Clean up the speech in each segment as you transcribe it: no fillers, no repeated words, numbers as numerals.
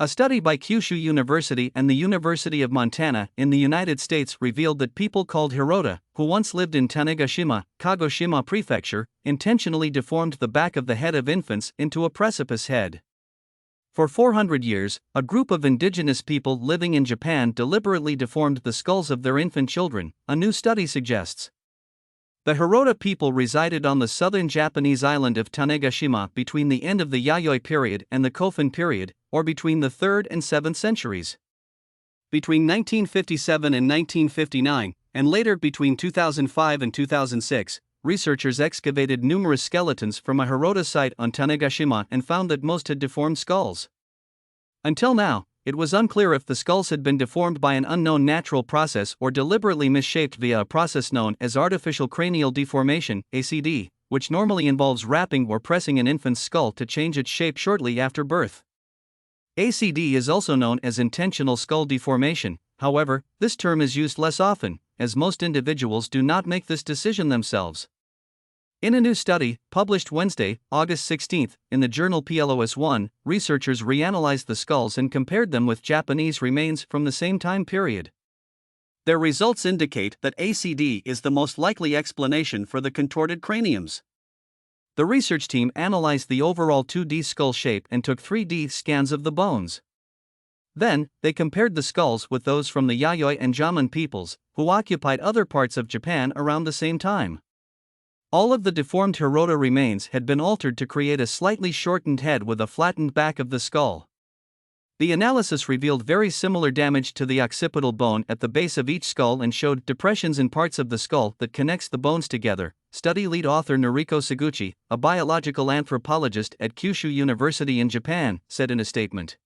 A study by Kyushu University and the University of Montana in the United States revealed that people called Hirota, who once lived in Tanegashima, Kagoshima Prefecture, intentionally deformed the back of the head of infants into a precipice head. For 400 years, a group of indigenous people living in Japan deliberately deformed the skulls of their infant children, a new study suggests. The Hirota people resided on the southern Japanese island of Tanegashima between the end of the Yayoi period and the Kofun period, or between the 3rd and 7th centuries. Between 1957 and 1959, and later between 2005 and 2006, researchers excavated numerous skeletons from a Hirota site on Tanegashima and found that most had deformed skulls. Until now, it was unclear if the skulls had been deformed by an unknown natural process or deliberately misshaped via a process known as artificial cranial deformation, ACD, which normally involves wrapping or pressing an infant's skull to change its shape shortly after birth. ACD is also known as intentional skull deformation, however, this term is used less often, as most individuals do not make this decision themselves. In a new study, published Wednesday, August 16, in the journal PLOS1, researchers reanalyzed the skulls and compared them with Japanese remains from the same time period. Their results indicate that ACD is the most likely explanation for the contorted craniums. The research team analyzed the overall 2D skull shape and took 3D scans of the bones. Then, they compared the skulls with those from the Yayoi and Jomon peoples, who occupied other parts of Japan around the same time. All of the deformed Hirota remains had been altered to create a slightly shortened head with a flattened back of the skull. The analysis revealed very similar damage to the occipital bone at the base of each skull and showed depressions in parts of the skull that connects the bones together, study lead author Noriko Seguchi, a biological anthropologist at Kyushu University in Japan, said in a statement.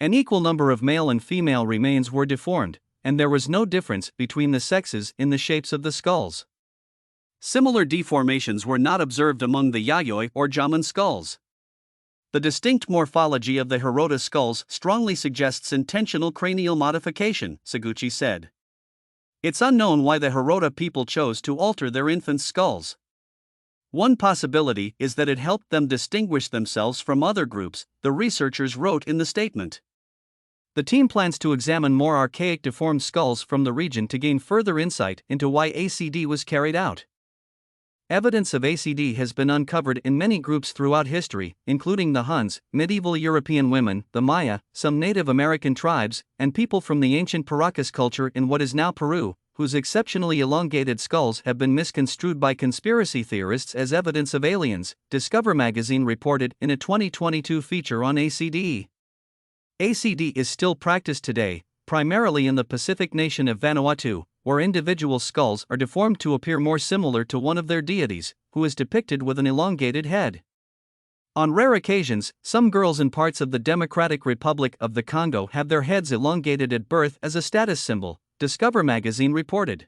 An equal number of male and female remains were deformed, and there was no difference between the sexes in the shapes of the skulls. Similar deformations were not observed among the Yayoi or Jomon skulls. The distinct morphology of the Hirota skulls strongly suggests intentional cranial modification, Seguchi said. It's unknown why the Hirota people chose to alter their infants' skulls. One possibility is that it helped them distinguish themselves from other groups, the researchers wrote in the statement. The team plans to examine more archaic deformed skulls from the region to gain further insight into why ACD was carried out. Evidence of ACD has been uncovered in many groups throughout history, including the Huns, medieval European women, the Maya, some Native American tribes, and people from the ancient Paracas culture in what is now Peru, whose exceptionally elongated skulls have been misconstrued by conspiracy theorists as evidence of aliens, Discover magazine reported in a 2022 feature on ACD. ACD is still practiced today, primarily in the Pacific nation of Vanuatu, where individual skulls are deformed to appear more similar to one of their deities, who is depicted with an elongated head. On rare occasions, some girls in parts of the Democratic Republic of the Congo have their heads elongated at birth as a status symbol, Discover magazine reported.